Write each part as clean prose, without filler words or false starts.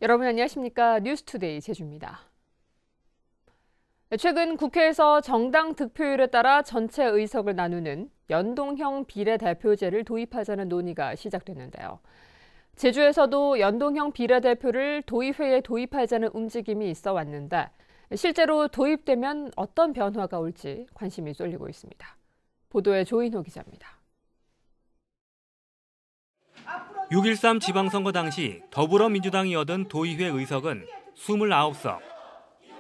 여러분 안녕하십니까? 뉴스투데이 제주입니다. 최근 국회에서 정당 득표율에 따라 전체 의석을 나누는 연동형 비례대표제를 도입하자는 논의가 시작됐는데요. 제주에서도 연동형 비례대표를 도의회에 도입하자는 움직임이 있어 왔는데 실제로 도입되면 어떤 변화가 올지 관심이 쏠리고 있습니다. 보도에 조인호 기자입니다. 6.13 지방선거 당시 더불어민주당이 얻은 도의회 의석은 29석,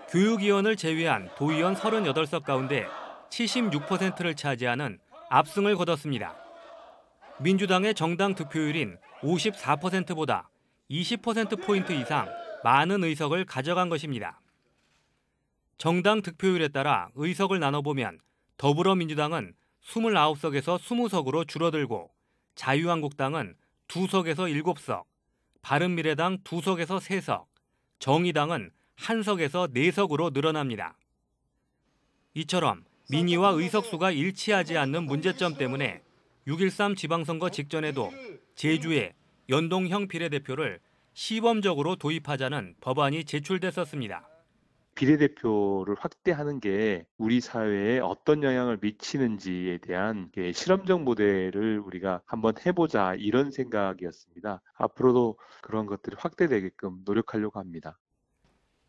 교육위원을 제외한 도의원 38석 가운데 76%를 차지하는 압승을 거뒀습니다. 민주당의 정당 득표율인 54%보다 20%포인트 이상 많은 의석을 가져간 것입니다. 정당 득표율에 따라 의석을 나눠보면 더불어민주당은 29석에서 20석으로 줄어들고 자유한국당은 2석에서 7석, 바른미래당 2석에서 3석, 정의당은 1석에서 4석으로 늘어납니다. 이처럼 민의와 의석수가 일치하지 않는 문제점 때문에 6.13 지방선거 직전에도 제주에 연동형 비례대표를 시범적으로 도입하자는 법안이 제출됐었습니다. 비례대표를 확대하는 게 우리 사회에 어떤 영향을 미치는지에 대한 실험적 모델을 우리가 한번 해보자 이런 생각이었습니다. 앞으로도 그런 것들이 확대되게끔 노력하려고 합니다.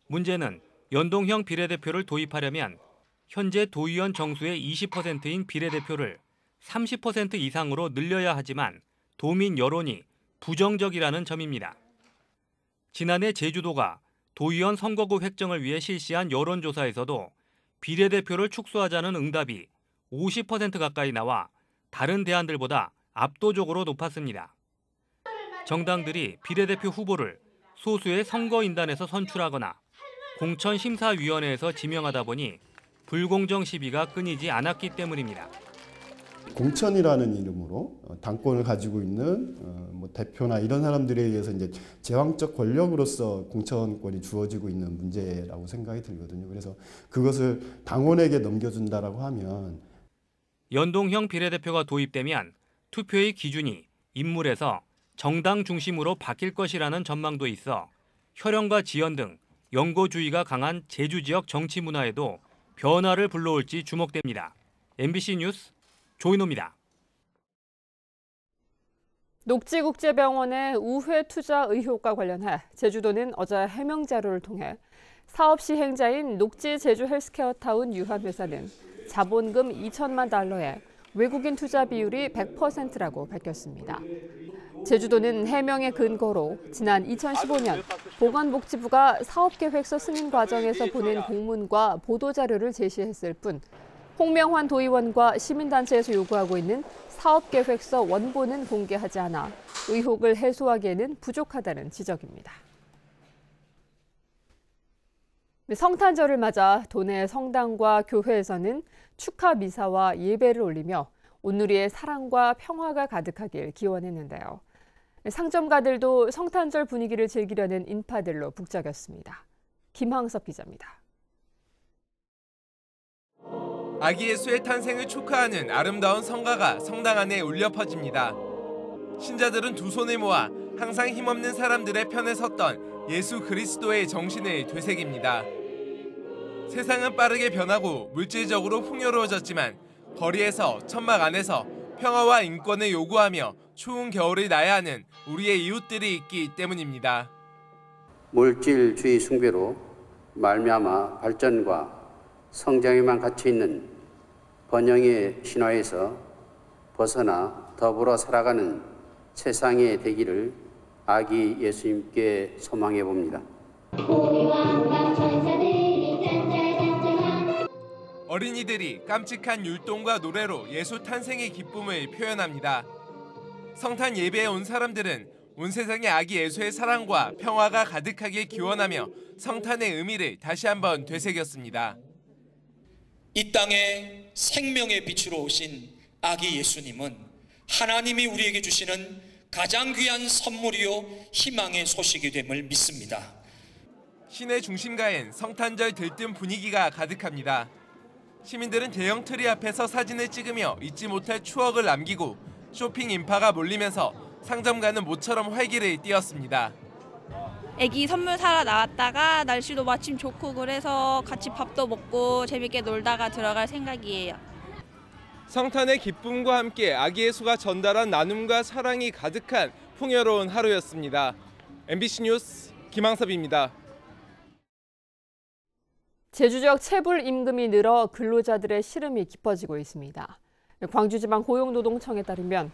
문제는 연동형 비례대표를 도입하려면 현재 도의원 정수의 20%인 비례대표를 30% 이상으로 늘려야 하지만 도민 여론이 부정적이라는 점입니다. 지난해 제주도가 도의원 선거구 획정을 위해 실시한 여론조사에서도 비례대표를 축소하자는 응답이 50% 가까이 나와 다른 대안들보다 압도적으로 높았습니다. 정당들이 비례대표 후보를 소수의 선거인단에서 선출하거나 공천심사위원회에서 지명하다 보니 불공정 시비가 끊이지 않았기 때문입니다. 공천이라는 이름으로 당권을 가지고 있는 대표나 이런 사람들에 의해서 이제 제왕적 권력으로서 공천권이 주어지고 있는 문제라고 생각이 들거든요. 그래서 그것을 당원에게 넘겨준다라고 하면 연동형 비례대표가 도입되면 투표의 기준이 인물에서 정당 중심으로 바뀔 것이라는 전망도 있어 혈연과 지연 등 연고주의가 강한 제주 지역 정치 문화에도 변화를 불러올지 주목됩니다. MBC 뉴스 조인호입니다. 녹지국제병원의 우회 투자 의혹과 관련해 제주도는 어제 해명 자료를 통해 사업 시행자인 녹지 제주 헬스케어타운 유한회사는 자본금 2천만 달러에 외국인 투자 비율이 100%라고 밝혔습니다. 제주도는 해명의 근거로 지난 2015년 보건복지부가 사업계획서 승인 과정에서 보낸 공문과 보도자료를 제시했을 뿐 홍명환 도의원과 시민단체에서 요구하고 있는 사업계획서 원본은 공개하지 않아 의혹을 해소하기에는 부족하다는 지적입니다. 성탄절을 맞아 도내 성당과 교회에서는 축하 미사와 예배를 올리며 온누리의 사랑과 평화가 가득하길 기원했는데요. 상점가들도 성탄절 분위기를 즐기려는 인파들로 북적였습니다. 김항섭 기자입니다. 아기 예수의 탄생을 축하하는 아름다운 성가가 성당 안에 울려 퍼집니다. 신자들은 두 손을 모아 항상 힘없는 사람들의 편에 섰던 예수 그리스도의 정신을 되새깁니다. 세상은 빠르게 변하고 물질적으로 풍요로워졌지만 거리에서 천막 안에서 평화와 인권을 요구하며 추운 겨울을 나야 하는 우리의 이웃들이 있기 때문입니다. 물질주의 숭배로 말미암아 발전과 성장에만 갇혀 있는 번영의 신화에서 벗어나 더불어 살아가는 세상이 되기를 아기 예수님께 소망해 봅니다. 어린이들이 깜찍한 율동과 노래로 예수 탄생의 기쁨을 표현합니다. 성탄 예배에 온 사람들은 온 세상의 아기 예수의 사랑과 평화가 가득하길 기원하며 성탄의 의미를 다시 한번 되새겼습니다. 이 땅에 생명의 빛으로 오신 아기 예수님은 하나님이 우리에게 주시는 가장 귀한 선물이요 희망의 소식이 됨을 믿습니다. 시내 중심가엔 성탄절 들뜬 분위기가 가득합니다. 시민들은 대형 트리 앞에서 사진을 찍으며 잊지 못할 추억을 남기고 쇼핑 인파가 몰리면서 상점가는 모처럼 활기를 띄웠습니다. 애기 선물 사러 나왔다가 날씨도 마침 좋고 그래서 같이 밥도 먹고 재밌게 놀다가 들어갈 생각이에요. 성탄의 기쁨과 함께 아기 예수가 전달한 나눔과 사랑이 가득한 풍요로운 하루였습니다. MBC 뉴스 김항섭입니다. 제주 지역 체불 임금이 늘어 근로자들의 시름이 깊어지고 있습니다. 광주지방고용노동청에 따르면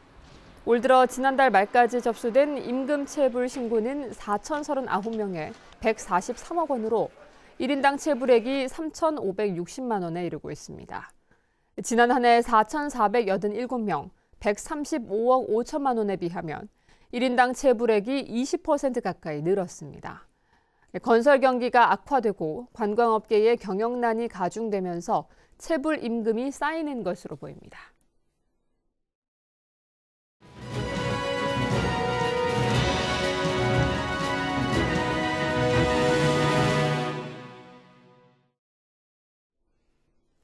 올 들어 지난달 말까지 접수된 임금 체불 신고는 4,039명에 143억 원으로 1인당 체불액이 3,560만 원에 이르고 있습니다. 지난 한 해 4,487명, 135억 5천만 원에 비하면 1인당 체불액이 20% 가까이 늘었습니다. 건설 경기가 악화되고 관광업계의 경영난이 가중되면서 체불 임금이 쌓이는 것으로 보입니다.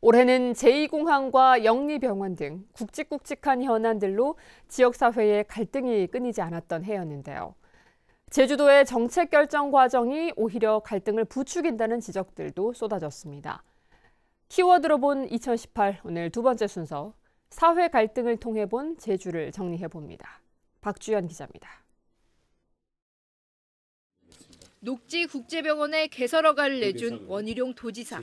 올해는 제2공항과 영리병원 등 굵직굵직한 현안들로 지역사회의 갈등이 끊이지 않았던 해였는데요. 제주도의 정책 결정 과정이 오히려 갈등을 부추긴다는 지적들도 쏟아졌습니다. 키워드로 본 2018 오늘 두 번째 순서, 사회 갈등을 통해 본 제주를 정리해봅니다. 박주연 기자입니다. 녹지국제병원에 개설 허가를 내준 원희룡 도지사.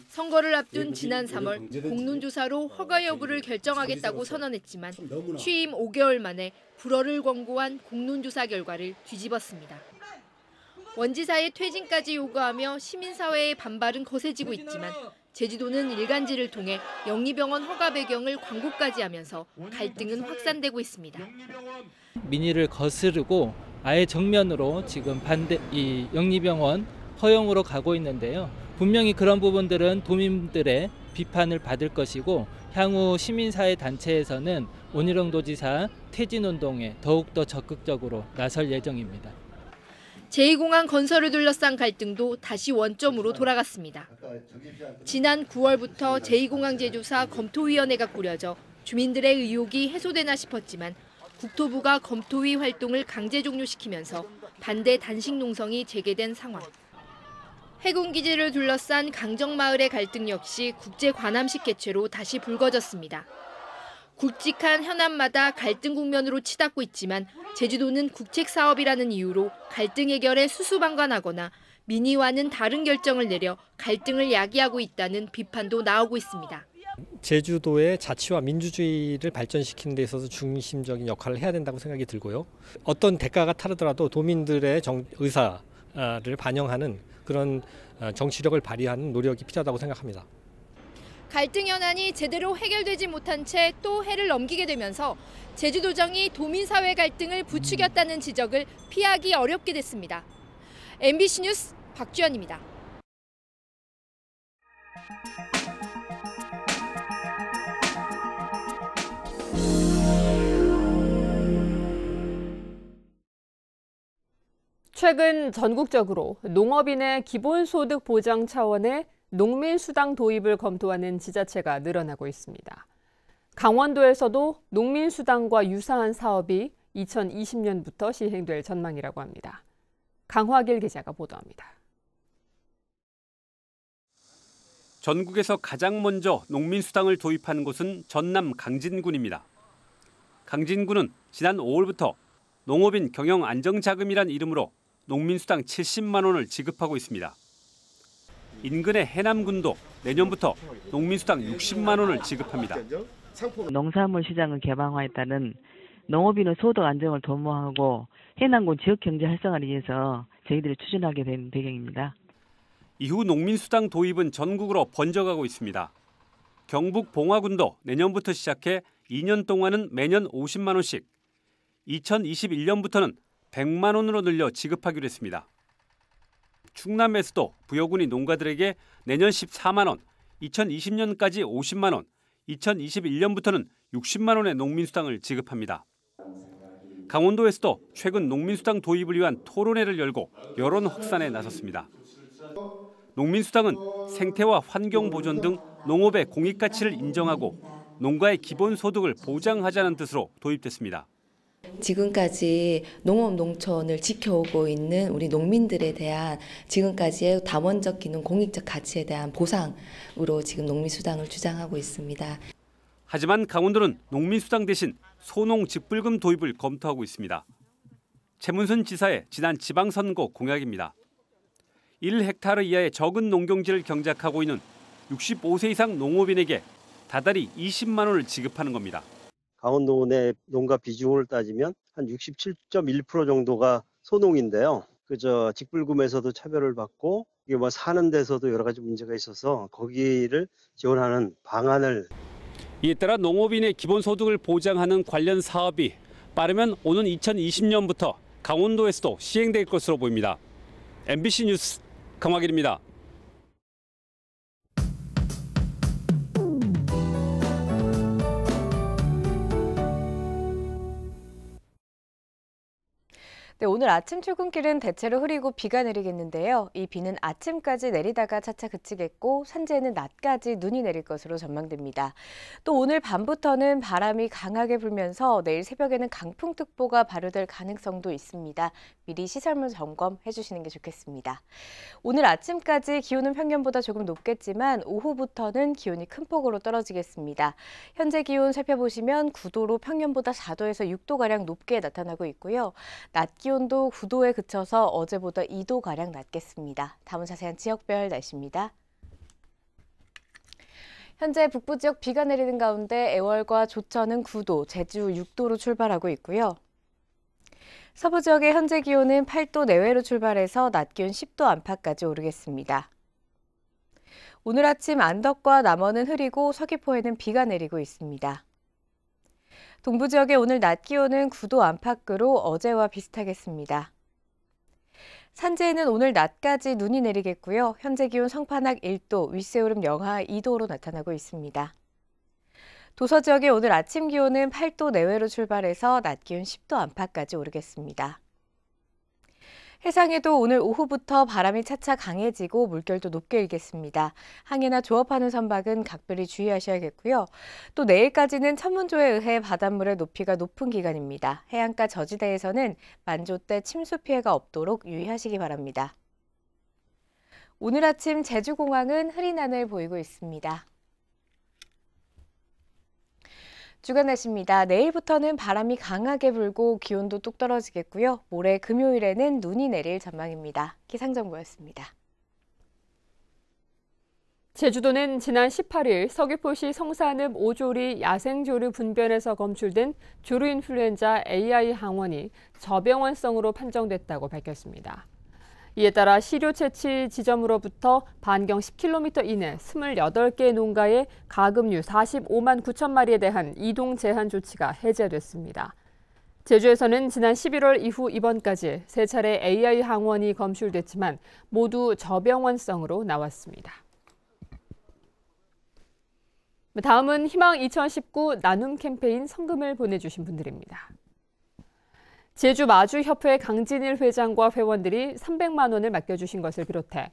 선거를 앞둔 지난 3월 공론조사로 허가 여부를 결정하겠다고 선언했지만 취임 5개월 만에 불허를 권고한 공론조사 결과를 뒤집었습니다. 원지사의 퇴진까지 요구하며 시민사회의 반발은 거세지고 있지만 제주도는 일간지를 통해 영리병원 허가 배경을 광고까지 하면서 갈등은 확산되고 있습니다. 민의를 거스르고 아예 정면으로 지금 이 영리병원 허용으로 가고 있는데요. 분명히 그런 부분들은 도민들의 비판을 받을 것이고 향후 시민사회 단체에서는 원희룡 도지사 퇴진운동에 더욱더 적극적으로 나설 예정입니다. 제2공항 건설을 둘러싼 갈등도 다시 원점으로 돌아갔습니다. 지난 9월부터 제2공항 제조사 검토위원회가 꾸려져 주민들의 의혹이 해소되나 싶었지만 국토부가 검토위 활동을 강제 종료시키면서 반대 단식 농성이 재개된 상황. 해군기지를 둘러싼 강정마을의 갈등 역시 국제 관함식 개최로 다시 불거졌습니다. 굵직한 현안마다 갈등 국면으로 치닫고 있지만 제주도는 국책사업이라는 이유로 갈등 해결에 수수방관하거나 민의와는 다른 결정을 내려 갈등을 야기하고 있다는 비판도 나오고 있습니다. 제주도의 자치와 민주주의를 발전시키는 데 있어서 중심적인 역할을 해야 된다고 생각이 들고요. 어떤 대가가 따르더라도 도민들의 의사를 반영하는 그런 정치력을 발휘하는 노력이 필요하다고 생각합니다. 갈등 현안이 제대로 해결되지 못한 채 또 해를 넘기게 되면서 제주도정이 도민사회 갈등을 부추겼다는 지적을 피하기 어렵게 됐습니다. MBC 뉴스 박주연입니다. 최근 전국적으로 농업인의 기본소득 보장 차원의 농민수당 도입을 검토하는 지자체가 늘어나고 있습니다. 강원도에서도 농민수당과 유사한 사업이 2020년부터 시행될 전망이라고 합니다. 강화길 기자가 보도합니다. 전국에서 가장 먼저 농민수당을 도입한 곳은 전남 강진군입니다. 강진군은 지난 5월부터 농업인 경영안정자금이란 이름으로 농민수당 70만 원을 지급하고 있습니다. 인근의 해남군도 내년부터 농민수당 60만 원을 지급합니다. 농산물 시장을 개방화에 따른 농업인의 소득 안정을 도모하고 해남군 지역경제 활성화를 위해서 저희들이 추진하게 된 배경입니다. 이후 농민수당 도입은 전국으로 번져가고 있습니다. 경북 봉화군도 내년부터 시작해 2년 동안은 매년 50만 원씩, 2021년부터는 100만 원으로 늘려 지급하기로 했습니다. 충남에서도 부여군이 농가들에게 내년 14만 원, 2020년까지 50만 원, 2021년부터는 60만 원의 농민수당을 지급합니다. 강원도에서도 최근 농민수당 도입을 위한 토론회를 열고 여론 확산에 나섰습니다. 농민수당은 생태와 환경 보존 등 농업의 공익가치를 인정하고 농가의 기본소득을 보장하자는 뜻으로 도입됐습니다. 지금까지 농업 농촌을 지켜오고 있는 우리 농민들에 대한 지금까지의 담원적 기능, 공익적 가치에 대한 보상으로 지금 농민수당을 주장하고 있습니다. 하지만 강원도는 농민수당 대신 소농직불금 도입을 검토하고 있습니다. 최문순 지사의 지난 지방선거 공약입니다. 1헥타르 이하의 적은 농경지를 경작하고 있는 65세 이상 농업인에게 다달이 20만 원을 지급하는 겁니다. 강원도 내 농가 비중을 따지면 한 67.1% 정도가 소농인데요. 그저 직불금에서도 차별을 받고 이게 뭐 사는 데서도 여러 가지 문제가 있어서 거기를 지원하는 방안을. 이에 따라 농업인의 기본소득을 보장하는 관련 사업이 빠르면 오는 2020년부터 강원도에서도 시행될 것으로 보입니다. MBC 뉴스 강화길입니다. 네, 오늘 아침 출근길은 대체로 흐리고 비가 내리겠는데요. 이 비는 아침까지 내리다가 차차 그치겠고 산지에는 낮까지 눈이 내릴 것으로 전망됩니다. 또 오늘 밤부터는 바람이 강하게 불면서 내일 새벽에는 강풍특보가 발효될 가능성도 있습니다. 미리 시설물 점검해 주시는 게 좋겠습니다. 오늘 아침까지 기온은 평년보다 조금 높겠지만 오후부터는 기온이 큰 폭으로 떨어지겠습니다. 현재 기온 살펴보시면 9도로 평년보다 4도에서 6도가량 높게 나타나고 있고요. 낮 기온도 9도에 그쳐서 어제보다 2도가량 낮겠습니다. 다음은 자세한 지역별 날씨입니다. 현재 북부 지역 비가 내리는 가운데 애월과 조천은 9도, 제주 6도로 출발하고 있고요. 서부 지역의 현재 기온은 8도 내외로 출발해서 낮 기온 10도 안팎까지 오르겠습니다. 오늘 아침 안덕과 남원은 흐리고 서귀포에는 비가 내리고 있습니다. 동부 지역의 오늘 낮 기온은 9도 안팎으로 어제와 비슷하겠습니다. 산지에는 오늘 낮까지 눈이 내리겠고요. 현재 기온 성판악 1도, 윗세오름 영하 2도로 나타나고 있습니다. 도서 지역의 오늘 아침 기온은 8도 내외로 출발해서 낮 기온 10도 안팎까지 오르겠습니다. 해상에도 오늘 오후부터 바람이 차차 강해지고 물결도 높게 일겠습니다. 항해나 조업하는 선박은 각별히 주의하셔야겠고요. 또 내일까지는 천문조에 의해 바닷물의 높이가 높은 기간입니다. 해안가 저지대에서는 만조 때 침수 피해가 없도록 유의하시기 바랍니다. 오늘 아침 제주공항은 흐린 하늘 보이고 있습니다. 주간 날씨입니다. 내일부터는 바람이 강하게 불고 기온도 뚝 떨어지겠고요. 모레 금요일에는 눈이 내릴 전망입니다. 기상정보였습니다. 제주도는 지난 18일 서귀포시 성산읍 오조리 야생조류 분변에서 검출된 조류인플루엔자 AI 항원이 저병원성으로 판정됐다고 밝혔습니다. 이에 따라 시료 채취 지점으로부터 반경 10km 이내 28개 농가의 가금류 45만 9천 마리에 대한 이동 제한 조치가 해제됐습니다. 제주에서는 지난 11월 이후 이번까지 3차례 AI 항원이 검출됐지만 모두 저병원성으로 나왔습니다. 다음은 희망 2019 나눔 캠페인 성금을 보내주신 분들입니다. 제주 마주협회 강진일 회장과 회원들이 300만 원을 맡겨주신 것을 비롯해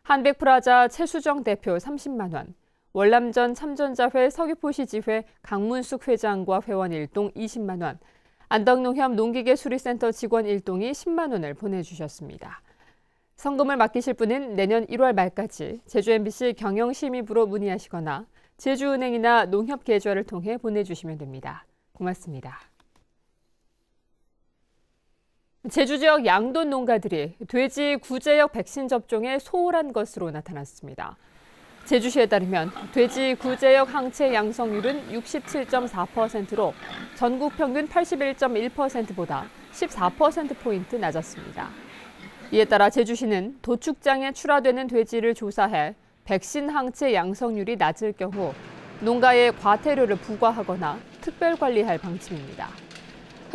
한백프라자 최수정 대표 30만 원, 월남전 참전자회 서귀포시 지회 강문숙 회장과 회원 1동 20만 원, 안덕농협 농기계 수리센터 직원 1동이 10만 원을 보내주셨습니다. 성금을 맡기실 분은 내년 1월 말까지 제주 MBC 경영심의부로 문의하시거나 제주은행이나 농협계좌를 통해 보내주시면 됩니다. 고맙습니다. 제주 지역 양돈 농가들이 돼지 구제역 백신 접종에 소홀한 것으로 나타났습니다. 제주시에 따르면 돼지 구제역 항체 양성률은 67.4%로 전국 평균 81.1%보다 14%포인트 낮았습니다. 이에 따라 제주시는 도축장에 출하되는 돼지를 조사해 백신 항체 양성률이 낮을 경우 농가에 과태료를 부과하거나 특별 관리할 방침입니다.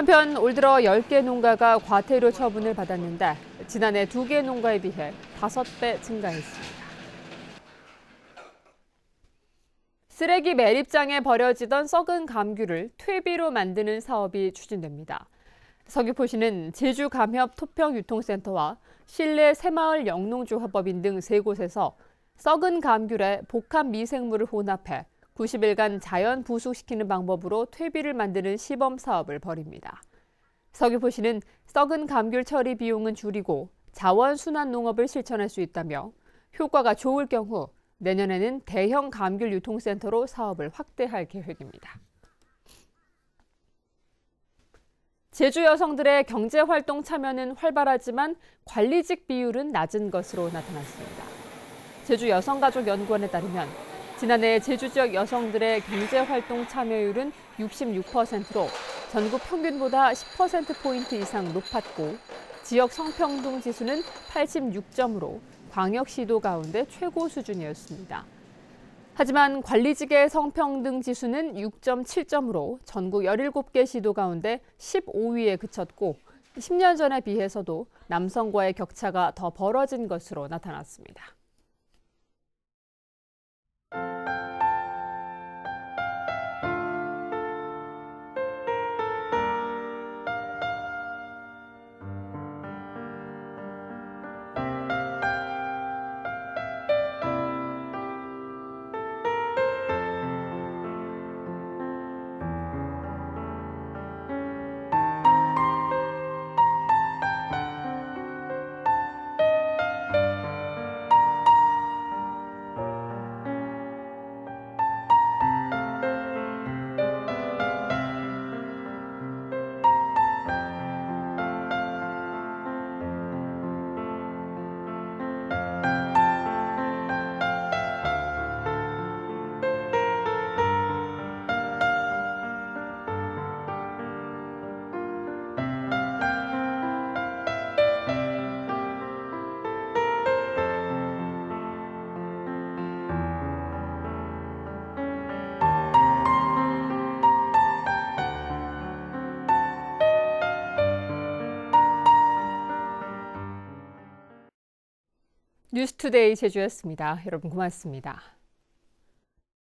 한편 올 들어 10개 농가가 과태료 처분을 받았는데 지난해 2개 농가에 비해 5배 증가했습니다. 쓰레기 매립장에 버려지던 썩은 감귤을 퇴비로 만드는 사업이 추진됩니다. 서귀포시는 제주감협 토평유통센터와 실내 새마을 영농조합법인 등 3곳에서 썩은 감귤에 복합 미생물을 혼합해 90일간 자연 부숙시키는 방법으로 퇴비를 만드는 시범 사업을 벌입니다. 서귀포시는 썩은 감귤 처리 비용은 줄이고 자원 순환 농업을 실천할 수 있다며 효과가 좋을 경우 내년에는 대형 감귤 유통센터로 사업을 확대할 계획입니다. 제주 여성들의 경제활동 참여는 활발하지만 관리직 비율은 낮은 것으로 나타났습니다. 제주 여성가족연구원에 따르면 지난해 제주 지역 여성들의 경제활동 참여율은 66%로 전국 평균보다 10%포인트 이상 높았고 지역 성평등 지수는 86점으로 광역시도 가운데 최고 수준이었습니다. 하지만 관리직의 성평등 지수는 6.7점으로 전국 17개 시도 가운데 15위에 그쳤고 10년 전에 비해서도 남성과의 격차가 더 벌어진 것으로 나타났습니다. 뉴스투데이 제주였습니다. 여러분 고맙습니다.